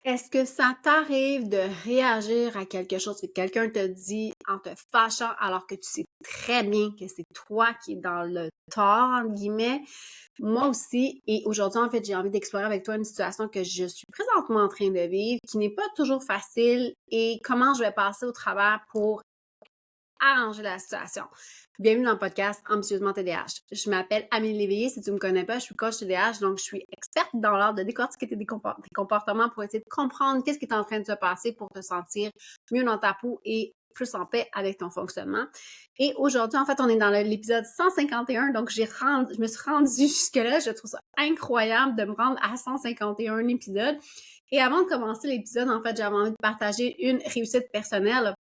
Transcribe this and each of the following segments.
Est-ce que ça t'arrive de réagir à quelque chose que quelqu'un te dit en te fâchant alors que tu sais très bien que c'est toi qui es dans le tort, entre guillemets? Moi aussi, et aujourd'hui, en fait, j'ai envie d'explorer avec toi une situation que je suis présentement en train de vivre, qui n'est pas toujours facile et comment je vais passer au travers pour arranger la situation. Bienvenue dans le podcast Ambitieusement TDH. Je m'appelle Amélie Léveillé. Si tu ne me connais pas, je suis coach TDH, donc je suis experte dans l'art de décortiquer tes comportements pour essayer de comprendre qu'est-ce qui est en train de se passer pour te sentir mieux dans ta peau et plus en paix avec ton fonctionnement. Et aujourd'hui, en fait, on est dans l'épisode 151, donc je me suis rendue jusque-là. Je trouve ça incroyable de me rendre à 151 épisodes. Et avant de commencer l'épisode, en fait, j'avais envie de partager une réussite personnelle.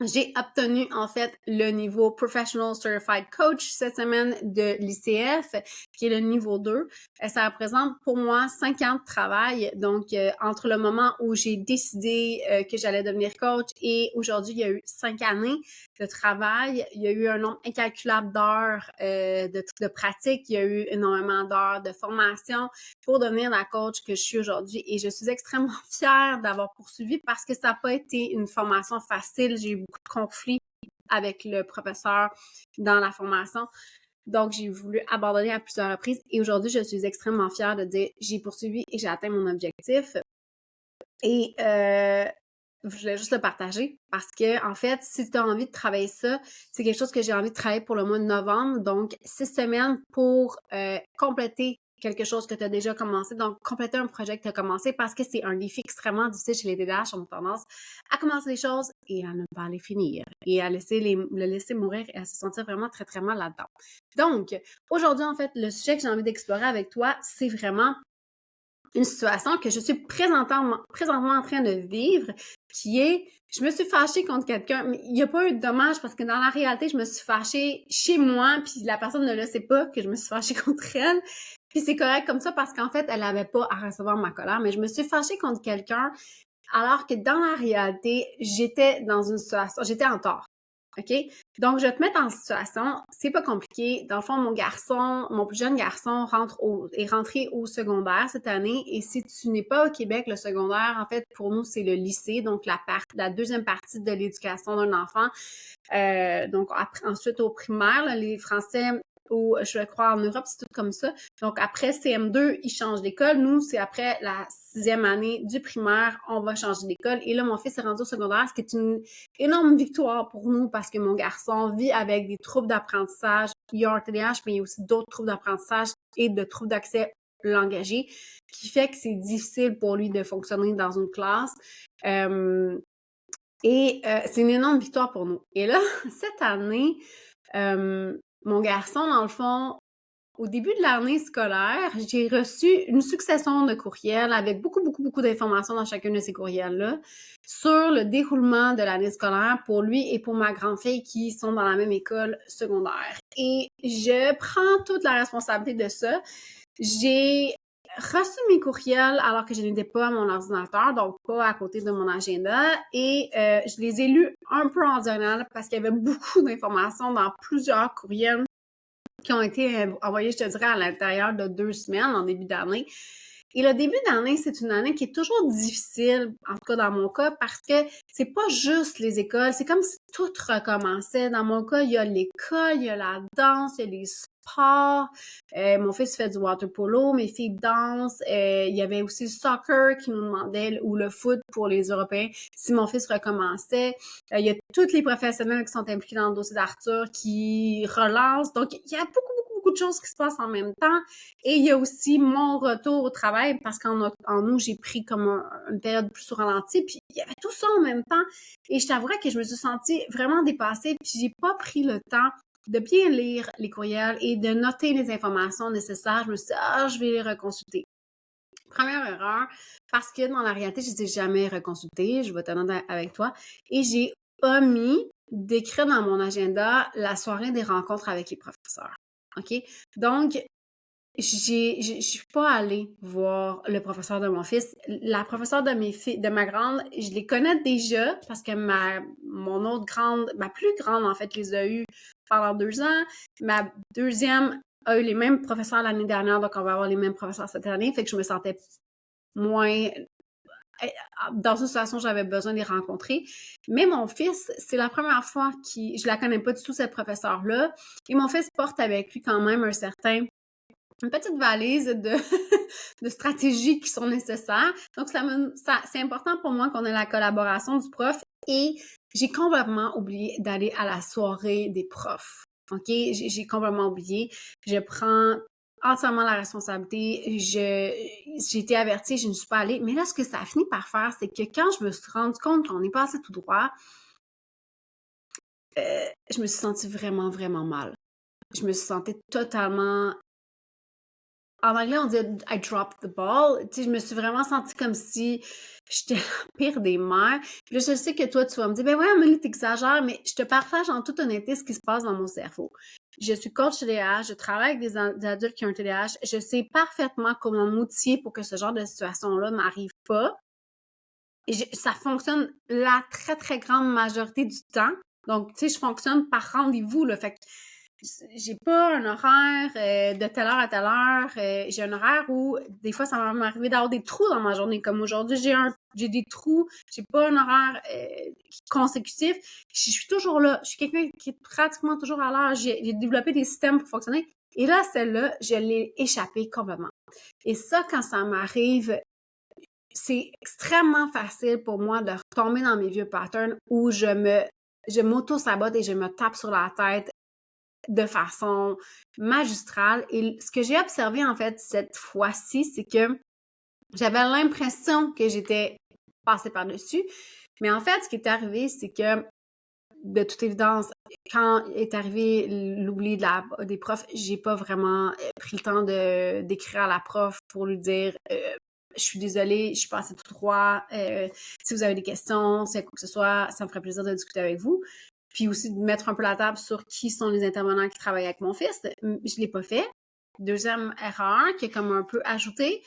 J'ai obtenu en fait le niveau Professional Certified Coach cette semaine de l'ICF, qui est le niveau 2. Ça représente pour moi 5 ans de travail. Donc, entre le moment où j'ai décidé que j'allais devenir coach et aujourd'hui, il y a eu 5 années de travail. Il y a eu un nombre incalculable d'heures de pratique. Il y a eu énormément d'heures de formation pour devenir la coach que je suis aujourd'hui. Et je suis extrêmement fière d'avoir poursuivi parce que ça n'a pas été une formation facile. J'ai eu beaucoup de conflits avec le professeur dans la formation. Donc, j'ai voulu abandonner à plusieurs reprises. Et aujourd'hui, je suis extrêmement fière de dire j'ai poursuivi et j'ai atteint mon objectif. Et je voulais juste le partager parce que, en fait, si tu as envie de travailler ça, c'est quelque chose que j'ai envie de travailler pour le mois de novembre. Donc, 6 semaines pour compléter quelque chose que tu as déjà commencé. Donc, compléter un projet que tu as commencé parce que c'est un défi extrêmement difficile chez les DDH. On a tendance à commencer les choses et à ne pas les finir et à le laisser mourir et à se sentir vraiment très, très mal là-dedans. Donc, aujourd'hui, en fait, le sujet que j'ai envie d'explorer avec toi, c'est vraiment une situation que je suis présentement en train de vivre, qui est, je me suis fâchée contre quelqu'un, mais il n'y a pas eu de dommage parce que dans la réalité, je me suis fâchée chez moi, puis la personne ne le sait pas que je me suis fâchée contre elle. Puis c'est correct comme ça parce qu'en fait, elle n'avait pas à recevoir ma colère, mais je me suis fâchée contre quelqu'un alors que dans la réalité, j'étais dans une situation, j'étais en tort. OK? Donc, je vais te mettre en situation, c'est pas compliqué. Dans le fond, mon plus jeune garçon est rentré au secondaire cette année. Et si tu n'es pas au Québec, le secondaire, en fait, pour nous, c'est le lycée, donc la deuxième partie de l'éducation d'un enfant. Donc, ensuite, au primaire, là, les Français ou je crois en Europe, c'est tout comme ça. Donc, après CM2, ils changent d'école. Nous, c'est après la 6e année du primaire, on va changer d'école. Et là, mon fils est rendu au secondaire, ce qui est une énorme victoire pour nous parce que mon garçon vit avec des troubles d'apprentissage. Il y a un TDAH, mais il y a aussi d'autres troubles d'apprentissage et de troubles d'accès langagier, qui fait que c'est difficile pour lui de fonctionner dans une classe. C'est une énorme victoire pour nous. Et là, cette année, mon garçon, dans le fond, au début de l'année scolaire, j'ai reçu une succession de courriels avec beaucoup, beaucoup, beaucoup d'informations dans chacun de ces courriels-là sur le déroulement de l'année scolaire pour lui et pour ma grande fille qui sont dans la même école secondaire. Et je prends toute la responsabilité de ça. J'ai reçu mes courriels alors que je n'étais pas à mon ordinateur, donc pas à côté de mon agenda, et je les ai lus un peu en diagonale parce qu'il y avait beaucoup d'informations dans plusieurs courriels qui ont été envoyés, je te dirais, à l'intérieur de 2 semaines en début d'année. Et le début d'année, c'est une année qui est toujours difficile, en tout cas dans mon cas, parce que c'est pas juste les écoles, c'est comme si tout recommençait. Dans mon cas, il y a l'école, il y a la danse, il y a les sports. Mon fils fait du water polo, mes filles dansent. Il y avait aussi le soccer qui nous demandait, ou le foot pour les Européens, si mon fils recommençait. Il y a tous les professionnels qui sont impliqués dans le dossier d'Arthur qui relancent. Donc, il y a beaucoup, beaucoup, beaucoup de choses qui se passent en même temps. Et il y a aussi mon retour au travail parce qu'en août, j'ai pris comme une période plus au ralenti. Puis il y avait tout ça en même temps. Et je t'avouerais que je me suis sentie vraiment dépassée. Puis j'ai pas pris le temps de bien lire les courriels et de noter les informations nécessaires. Je me suis dit, je vais les reconsulter. Première erreur, parce que dans la réalité, je ne les ai jamais reconsultés. Je vais être honnête avec toi. Et j'ai omis d'écrire dans mon agenda la soirée des rencontres avec les professeurs. OK? Donc, je suis pas allée voir le professeur de mon fils. La professeure de de ma grande, je les connais déjà parce que ma plus grande, en fait, les a eues pendant 2 ans. Ma deuxième a eu les mêmes professeurs l'année dernière, donc on va avoir les mêmes professeurs cette année. Fait que je me sentais moins dans une situation, j'avais besoin de les rencontrer. Mais mon fils, c'est la première fois je la connais pas du tout, cette professeure-là. Et mon fils porte avec lui quand même une petite valise de, de stratégies qui sont nécessaires. Donc, c'est important pour moi qu'on ait la collaboration du prof et j'ai complètement oublié d'aller à la soirée des profs. OK? J'ai complètement oublié. Je prends entièrement la responsabilité. J'ai été avertie, je ne suis pas allée. Mais là, ce que ça a fini par faire, c'est que quand je me suis rendu compte qu'on est passé tout droit, je me suis sentie vraiment, vraiment mal. Je me suis sentie totalement... En anglais, on dit « I dropped the ball ». Tu sais, je me suis vraiment sentie comme si j'étais la pire des mères. Puis là, je sais que toi, tu vas me dire « Ben ouais, Amélie, t'exagères », mais je te partage en toute honnêteté ce qui se passe dans mon cerveau. Je suis coach TDAH, je travaille avec des adultes qui ont un TDAH. Je sais parfaitement comment m'outiller pour que ce genre de situation-là m'arrive pas. Et ça fonctionne la très, très grande majorité du temps. Donc, tu sais, je fonctionne par rendez-vous, là. Fait que j'ai pas un horaire de telle heure à telle heure. J'ai un horaire où, des fois, ça va m'arriver d'avoir des trous dans ma journée. Comme aujourd'hui, j'ai des trous. J'ai pas un horaire consécutif. Je suis toujours là. Je suis quelqu'un qui est pratiquement toujours à l'heure. J'ai développé des systèmes pour fonctionner. Et là, celle-là, je l'ai échappée complètement. Et ça, quand ça m'arrive, c'est extrêmement facile pour moi de retomber dans mes vieux patterns où je m'auto-sabote et je me tape sur la tête de façon magistrale. Et ce que j'ai observé, en fait, cette fois-ci, c'est que j'avais l'impression que j'étais passée par-dessus. Mais en fait, ce qui est arrivé, c'est que, de toute évidence, quand est arrivé l'oubli des profs, j'ai pas vraiment pris le temps d'écrire à la prof pour lui dire je suis désolée, je suis passée tout droit. Si vous avez des questions, si quoi que ce soit, ça me ferait plaisir de discuter avec vous. Puis aussi de mettre un peu la table sur qui sont les intervenants qui travaillent avec mon fils. Je l'ai pas fait. Deuxième erreur qui est comme un peu ajoutée,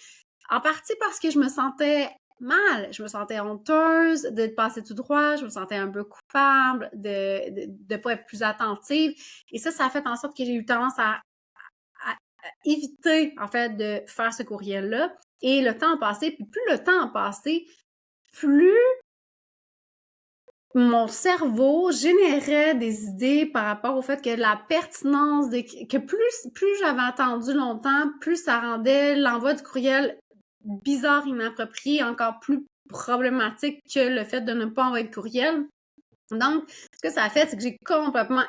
en partie parce que je me sentais mal. Je me sentais honteuse d'être passée tout droit. Je me sentais un peu coupable de pas être plus attentive. Et ça a fait en sorte que j'ai eu tendance à éviter, en fait, de faire ce courriel-là. Et le temps a passé, puis plus le temps a passé, plus mon cerveau générait des idées par rapport au fait que la pertinence, que plus j'avais attendu longtemps, plus ça rendait l'envoi du courriel bizarre, inapproprié, encore plus problématique que le fait de ne pas envoyer de courriel. Donc, ce que ça a fait, c'est que j'ai complètement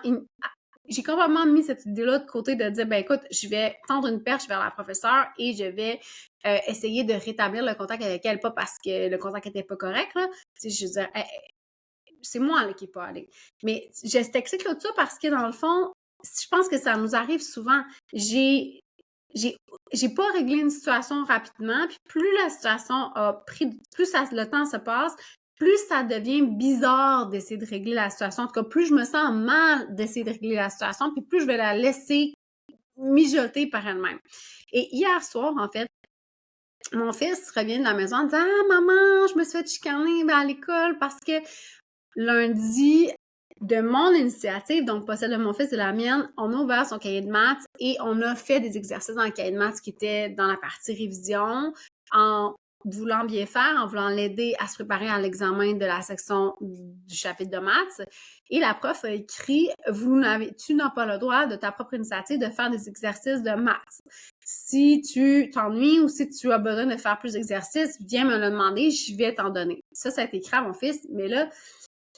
mis cette idée-là de côté de dire, ben écoute, je vais tendre une perche vers la professeure et je vais essayer de rétablir le contact avec elle, pas parce que le contact était pas correct, là. Tu sais, je veux dire, c'est moi là, qui n'est pas allée. Mais je t'explique tout ça parce que dans le fond, je pense que ça nous arrive souvent. J'ai pas réglé une situation rapidement, puis plus la situation a pris, le temps se passe, plus ça devient bizarre d'essayer de régler la situation. En tout cas, plus je me sens mal d'essayer de régler la situation, puis plus je vais la laisser mijoter par elle-même. Et hier soir, en fait, mon fils revient de la maison en disant « Ah, maman, je me suis fait chicaner à l'école parce que lundi, de mon initiative, donc pas celle de mon fils, de la mienne, on a ouvert son cahier de maths et on a fait des exercices dans le cahier de maths qui étaient dans la partie révision en voulant bien faire, en voulant l'aider à se préparer à l'examen de la section du chapitre de maths. Et la prof a écrit « Tu n'as pas le droit de ta propre initiative de faire des exercices de maths. Si tu t'ennuies ou si tu as besoin de faire plus d'exercices, viens me le demander, je vais t'en donner. » Ça a été écrit à mon fils, mais là,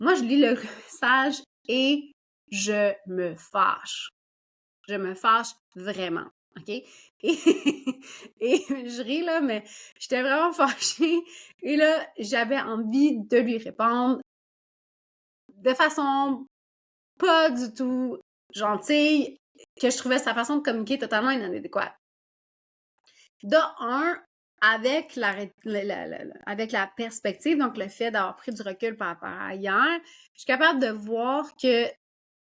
moi, je lis le message et je me fâche. Je me fâche vraiment, OK? Et, et je ris, là, mais j'étais vraiment fâchée. Et là, j'avais envie de lui répondre de façon pas du tout gentille, que je trouvais sa façon de communiquer totalement inadéquate. De un, avec la perspective, donc le fait d'avoir pris du recul par rapport à hier, je suis capable de voir que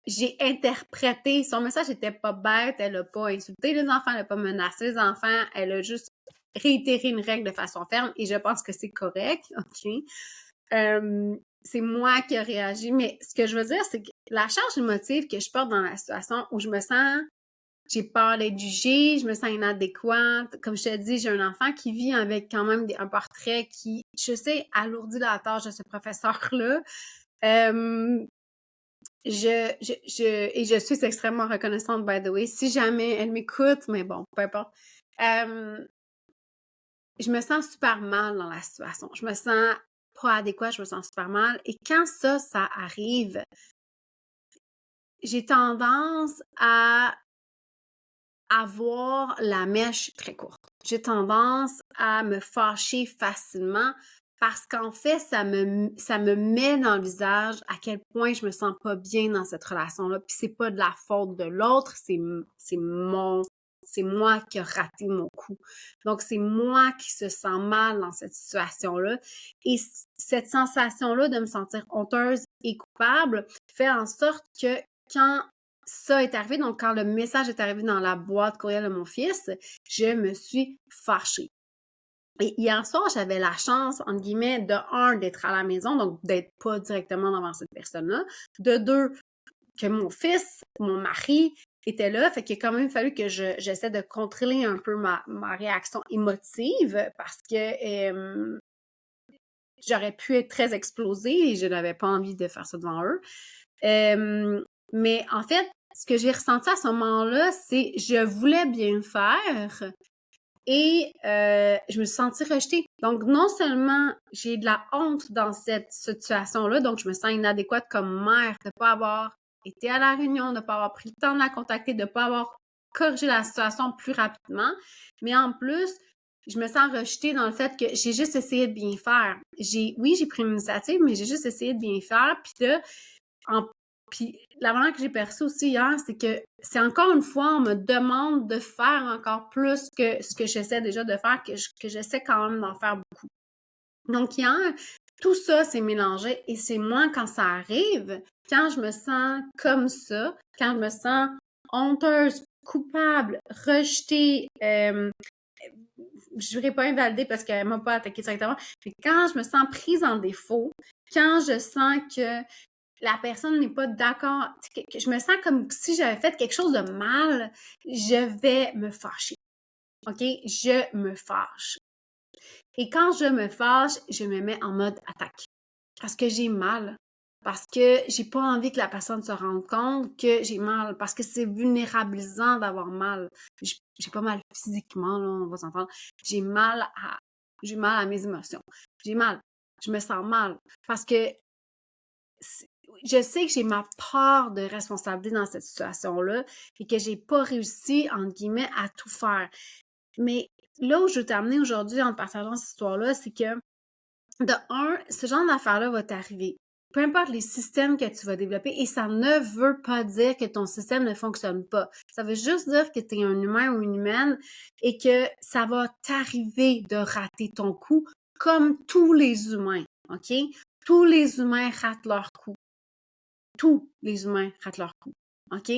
j'ai interprété, son message n'était pas bête, elle n'a pas insulté les enfants, elle n'a pas menacé les enfants, elle a juste réitéré une règle de façon ferme et je pense que c'est correct, OK? C'est moi qui ai réagi, mais ce que je veux dire, c'est que la charge émotive que je porte dans la situation où je me sens j'ai peur d'être jugée, je me sens inadéquate. Comme je te dis, j'ai un enfant qui vit avec quand même un portrait qui, je sais, alourdit la tâche de ce professeur-là. Et je suis extrêmement reconnaissante, by the way. Si jamais elle m'écoute, mais bon, peu importe. Je me sens super mal dans la situation. Je me sens pas adéquate, je me sens super mal. Et quand ça arrive, j'ai tendance à avoir la mèche très courte. J'ai tendance à me fâcher facilement parce qu'en fait, ça me met dans le visage à quel point je me sens pas bien dans cette relation-là. Puis c'est pas de la faute de l'autre, c'est moi qui ai raté mon coup. Donc, c'est moi qui se sens mal dans cette situation-là. Et cette sensation-là de me sentir honteuse et coupable fait en sorte que quand ça est arrivé, donc quand le message est arrivé dans la boîte courriel de mon fils, je me suis fâchée. Et hier soir, j'avais la chance, entre guillemets, de un, d'être à la maison, donc d'être pas directement devant cette personne-là, de deux, que mon fils, mon mari était là, fait qu'il a quand même fallu que j'essaie de contrôler un peu ma réaction émotive parce que j'aurais pu être très explosée et je n'avais pas envie de faire ça devant eux. Mais en fait, ce que j'ai ressenti à ce moment-là, c'est je voulais bien faire et je me suis sentie rejetée. Donc, non seulement j'ai de la honte dans cette situation-là, donc je me sens inadéquate comme mère de ne pas avoir été à la réunion, de ne pas avoir pris le temps de la contacter, de ne pas avoir corrigé la situation plus rapidement, mais en plus, je me sens rejetée dans le fait que j'ai juste essayé de bien faire. Oui, j'ai pris l'initiative, mais j'ai juste essayé de bien faire, puis la manière que j'ai perçu aussi hier, c'est que c'est encore une fois, on me demande de faire encore plus que ce que j'essaie déjà de faire, que j'essaie quand même d'en faire beaucoup. Donc hier, tout ça s'est mélangé et c'est moi, quand ça arrive, quand je me sens comme ça, quand je me sens honteuse, coupable, rejetée, je dirais pas invalidée parce qu'elle m'a pas attaqué directement, mais quand je me sens prise en défaut, quand je sens que la personne n'est pas d'accord, que je me sens comme si j'avais fait quelque chose de mal, je vais me fâcher. OK? Je me fâche. Et quand je me fâche, je me mets en mode attaque. Parce que j'ai mal. Parce que j'ai pas envie que la personne se rende compte que j'ai mal. Parce que c'est vulnérabilisant d'avoir mal. J'ai pas mal physiquement, là, on va s'entendre. J'ai mal à mes émotions. J'ai mal. Je me sens mal. Parce que je sais que j'ai ma part de responsabilité dans cette situation-là et que j'ai pas réussi, entre guillemets, à tout faire. Mais là où je veux t'amener aujourd'hui en te partageant cette histoire-là, c'est que, de un, ce genre d'affaire-là va t'arriver. Peu importe les systèmes que tu vas développer, et ça ne veut pas dire que ton système ne fonctionne pas. Ça veut juste dire que tu es un humain ou une humaine et que ça va t'arriver de rater ton coup comme tous les humains, OK? Tous les humains ratent leur coup. Tous les humains ratent leur coup, OK?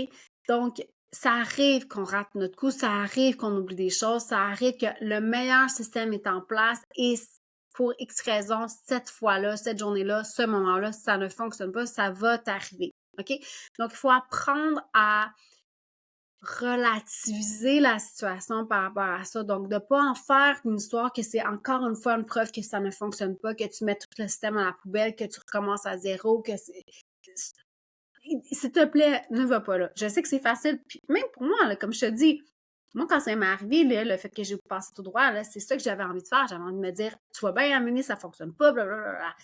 Donc, ça arrive qu'on rate notre coup, ça arrive qu'on oublie des choses, ça arrive que le meilleur système est en place et pour X raisons, cette fois-là, cette journée-là, ce moment-là, ça ne fonctionne pas, ça va t'arriver, OK? Donc, il faut apprendre à relativiser la situation par rapport à ça. Donc, de ne pas en faire une histoire que c'est encore une fois une preuve que ça ne fonctionne pas, que tu mets tout le système à la poubelle, que tu recommences à zéro, que c'est s'il te plaît, ne va pas là. Je sais que c'est facile, puis même pour moi, là, comme je te dis, moi, quand ça m'est arrivé, là, le fait que j'ai passé tout droit, là, c'est ça que j'avais envie de faire. J'avais envie de me dire, tu vas bien amener, ça fonctionne pas, blablabla.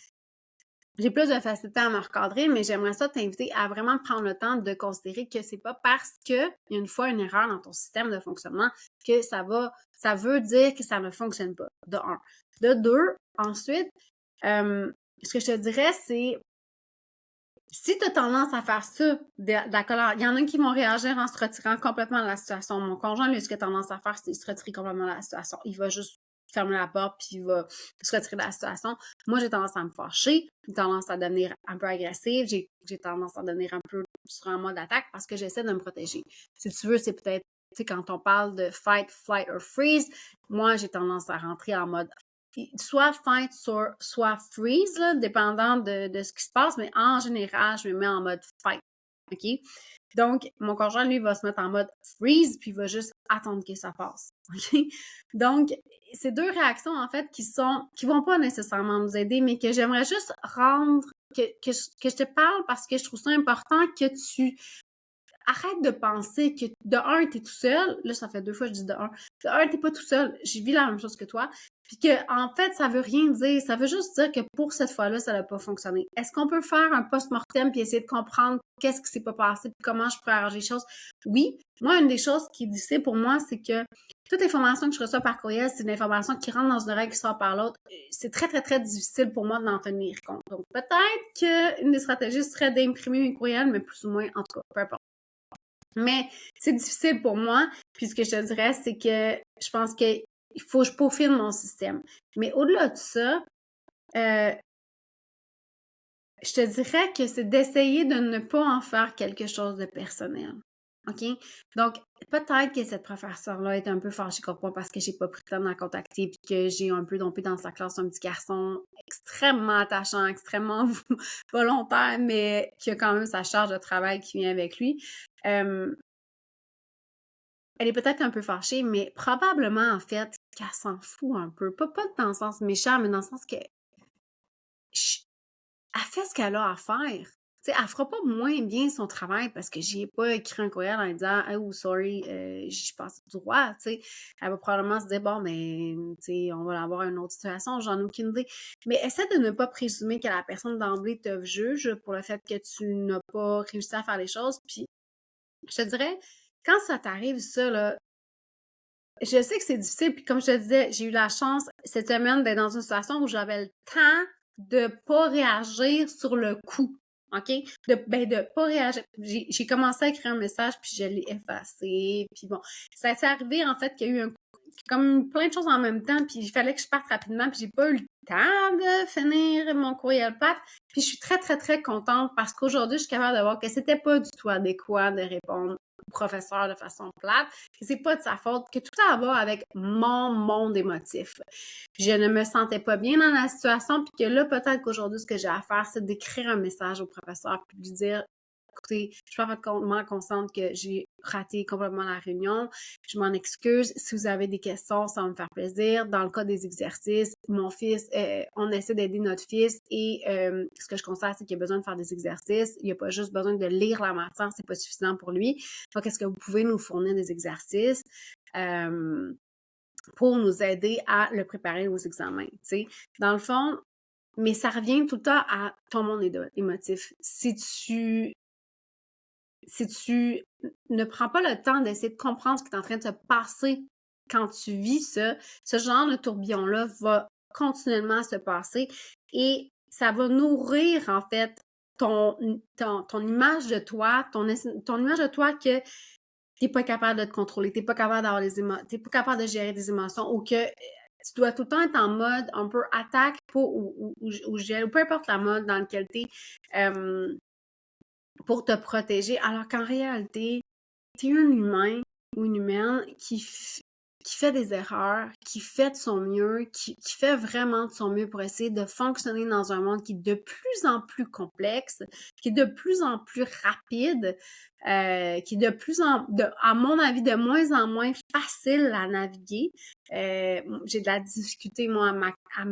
J'ai plus de facilité à me recadrer, mais j'aimerais ça t'inviter à vraiment prendre le temps de considérer que c'est pas parce que il y a une fois une erreur dans ton système de fonctionnement que ça veut dire que ça ne fonctionne pas, de un. De deux, ensuite, ce que je te dirais, c'est si tu as tendance à faire ça, de la colère, il y en a qui vont réagir en se retirant complètement de la situation. Mon conjoint, lui, ce qu'il a tendance à faire, c'est se retirer complètement de la situation. Il va juste fermer la porte, puis il va se retirer de la situation. Moi, j'ai tendance à me fâcher, j'ai tendance à devenir un peu agressive, j'ai tendance à devenir un peu sur un mode d'attaque parce que j'essaie de me protéger. Si tu veux, c'est peut-être, tu sais, quand on parle de fight, flight or freeze, moi, j'ai tendance à rentrer en mode soit fight, soit freeze, là, dépendant de ce qui se passe, mais en général, je me mets en mode fight. OK? Donc, mon conjoint, lui, va se mettre en mode freeze, puis il va juste attendre que ça passe. OK? Donc, c'est deux réactions, en fait, qui vont pas nécessairement nous aider, mais que j'aimerais juste rendre, que je te parle parce que je trouve ça important que tu arrête de penser que de un, t'es tout seul. Là, ça fait 2 fois que je dis de un. De un, t'es pas tout seul. J'ai vu la même chose que toi. Puis que, en fait, ça veut rien dire. Ça veut juste dire que pour cette fois-là, ça n'a pas fonctionné. Est-ce qu'on peut faire un post-mortem puis essayer de comprendre qu'est-ce qui s'est pas passé puis comment je pourrais arranger les choses? Oui. Moi, une des choses qui est difficile pour moi, c'est que toute information que je reçois par courriel, c'est une information qui rentre dans une oreille qui sort par l'autre. C'est très, très, très difficile pour moi d'en tenir compte. Donc, peut-être qu'une des stratégies serait d'imprimer mes courriels, mais plus ou moins, en tout cas, peu importe. Mais c'est difficile pour moi, puis ce que je te dirais, c'est que je pense qu'il faut que je peaufine mon système. Mais au-delà de ça, je te dirais que c'est d'essayer de ne pas en faire quelque chose de personnel. OK? Donc, peut-être que cette professeure-là est un peu fâchée contre moi parce que j'ai pas pris le temps de la contacter puis que j'ai un peu dompé dans sa classe un petit garçon extrêmement attachant, extrêmement volontaire, mais qui a quand même sa charge de travail qui vient avec lui. Elle est peut-être un peu fâchée, mais probablement, en fait, qu'elle s'en fout un peu. Pas dans le sens méchant, mais dans le sens que elle fait ce qu'elle a à faire. Tu sais, elle fera pas moins bien son travail parce que j'y ai pas écrit un courriel en disant « Oh, sorry, je passe du droit. » Tu sais, elle va probablement se dire « Bon, mais, tu sais, on va avoir une autre situation, j'en ai aucune idée. » Mais essaie de ne pas présumer que la personne d'emblée te juge pour le fait que tu n'as pas réussi à faire les choses. Puis, je te dirais, quand ça t'arrive, ça, là, je sais que c'est difficile, puis comme je te disais, j'ai eu la chance cette semaine d'être dans une situation où j'avais le temps de pas réagir sur le coup, OK? De pas réagir. J'ai commencé à écrire un message, puis je l'ai effacé, puis bon, ça s'est arrivé, en fait, qu'il y a eu comme plein de choses en même temps, puis il fallait que je parte rapidement, puis j'ai pas eu le temps de finir mon courriel plate. Puis je suis très, très, très contente parce qu'aujourd'hui, je suis capable de voir que c'était pas du tout adéquat de répondre au professeur de façon plate, que c'est pas de sa faute, que tout a à voir avec mon monde émotif. Puis je ne me sentais pas bien dans la situation, puis que là, peut-être qu'aujourd'hui, ce que j'ai à faire, c'est d'écrire un message au professeur, puis lui dire écoutez, je suis parfaitement consciente que j'ai raté complètement la réunion. Je m'en excuse. Si vous avez des questions, ça va me faire plaisir. Dans le cas des exercices, mon fils, on essaie d'aider notre fils et ce que je constate, c'est qu'il a besoin de faire des exercices. Il n'a pas juste besoin de lire la matière, c'est pas suffisant pour lui. Donc, est-ce que vous pouvez nous fournir des exercices pour nous aider à le préparer aux examens? T'sais? Dans le fond, mais ça revient tout le temps à ton monde émotif. Si tu ne prends pas le temps d'essayer de comprendre ce qui est en train de se passer quand tu vis ça, ce genre de tourbillon-là va continuellement se passer et ça va nourrir, en fait, ton image de toi, ton image de toi que t'es pas capable de te contrôler, t'es pas capable d'avoir t'es pas capable de gérer des émotions ou que tu dois tout le temps être en mode un peu attaque ou gel, ou peu importe la mode dans laquelle t'es. Pour te protéger, alors qu'en réalité, tu es un humain ou une humaine qui fait des erreurs, qui fait de son mieux, qui fait vraiment de son mieux pour essayer de fonctionner dans un monde qui est de plus en plus complexe, qui est de plus en plus rapide, qui est à mon avis, de moins en moins facile à naviguer. J'ai de la difficulté, moi, à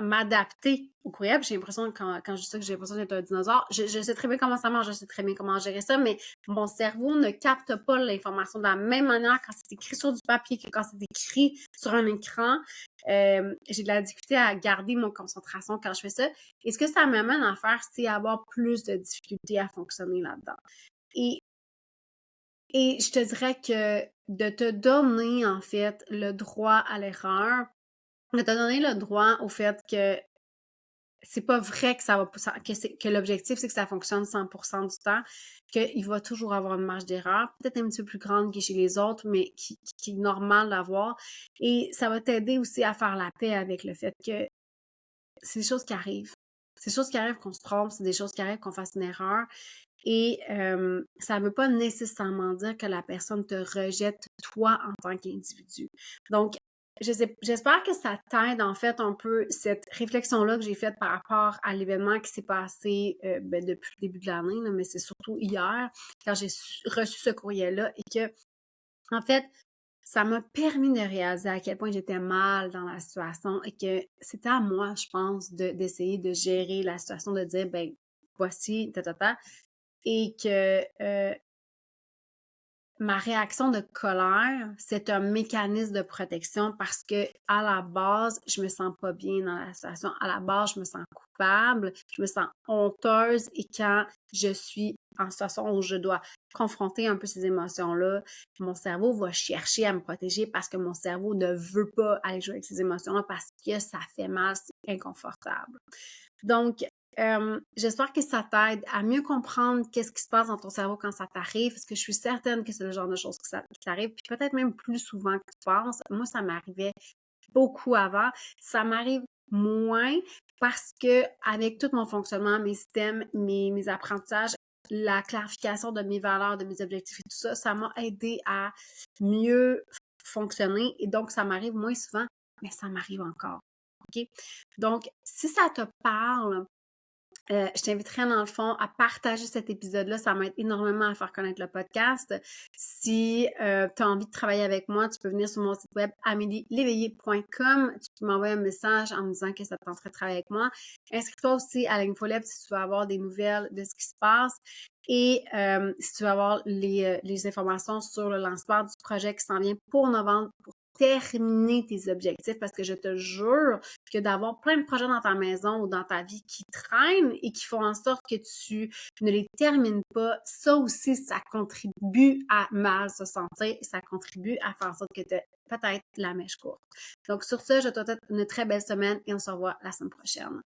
m'adapter au courriel. J'ai l'impression, quand je dis ça, que j'ai l'impression d'être un dinosaure. Je sais très bien comment ça marche, je sais très bien comment gérer ça, mais mon cerveau ne capte pas l'information de la même manière quand c'est écrit sur du papier que quand c'est écrit sur un écran. J'ai de la difficulté à garder mon concentration quand je fais ça. Et ce que ça m'amène à faire, c'est avoir plus de difficultés à fonctionner là-dedans. Et je te dirais que de te donner, en fait, le droit à l'erreur, de te donner le droit au fait que c'est pas vrai que que l'objectif, c'est que ça fonctionne 100% du temps, qu'il va toujours avoir une marge d'erreur, peut-être un petit peu plus grande que chez les autres, mais qui est normal d'avoir. Et ça va t'aider aussi à faire la paix avec le fait que c'est des choses qui arrivent. C'est des choses qui arrivent qu'on se trompe, c'est des choses qui arrivent qu'on fasse une erreur. Et ça veut pas nécessairement dire que la personne te rejette toi en tant qu'individu. Donc, j'espère que ça t'aide, en fait, un peu, cette réflexion-là que j'ai faite par rapport à l'événement qui s'est passé depuis le début de l'année, là, mais c'est surtout hier, quand j'ai reçu ce courriel-là, et que, en fait, ça m'a permis de réaliser à quel point j'étais mal dans la situation et que c'était à moi, je pense, d'essayer de gérer la situation, de dire, ben, voici, et que ma réaction de colère, c'est un mécanisme de protection parce que à la base, je me sens pas bien dans la situation. À la base, je me sens coupable, je me sens honteuse et quand je suis en situation où je dois confronter un peu ces émotions-là, mon cerveau va chercher à me protéger parce que mon cerveau ne veut pas aller jouer avec ces émotions-là parce que ça fait mal, c'est inconfortable. Donc, j'espère que ça t'aide à mieux comprendre qu'est-ce qui se passe dans ton cerveau quand ça t'arrive, parce que je suis certaine que c'est le genre de choses qui t'arrive, puis peut-être même plus souvent que tu penses. Moi, ça m'arrivait beaucoup avant. Ça m'arrive moins parce que avec tout mon fonctionnement, mes systèmes, mes apprentissages, la clarification de mes valeurs, de mes objectifs et tout ça, ça m'a aidé à mieux fonctionner et donc ça m'arrive moins souvent, mais ça m'arrive encore. OK? Donc, si ça te parle, je t'inviterais dans le fond à partager cet épisode-là. Ça m'aide énormément à faire connaître le podcast. Si tu as envie de travailler avec moi, tu peux venir sur mon site web amélieléveillé.com. Tu peux m'envoyer un message en me disant que ça te tenterait de travailler avec moi. Inscris-toi aussi à l'Infolab si tu veux avoir des nouvelles de ce qui se passe. Et si tu veux avoir les informations sur le lancement du projet qui s'en vient pour novembre, pour terminer tes objectifs, parce que je te jure que d'avoir plein de projets dans ta maison ou dans ta vie qui traînent et qui font en sorte que tu ne les termines pas, ça aussi, ça contribue à mal se sentir et ça contribue à faire en sorte que tu aies peut-être la mèche courte. Donc, sur ce, je te souhaite une très belle semaine et on se revoit la semaine prochaine.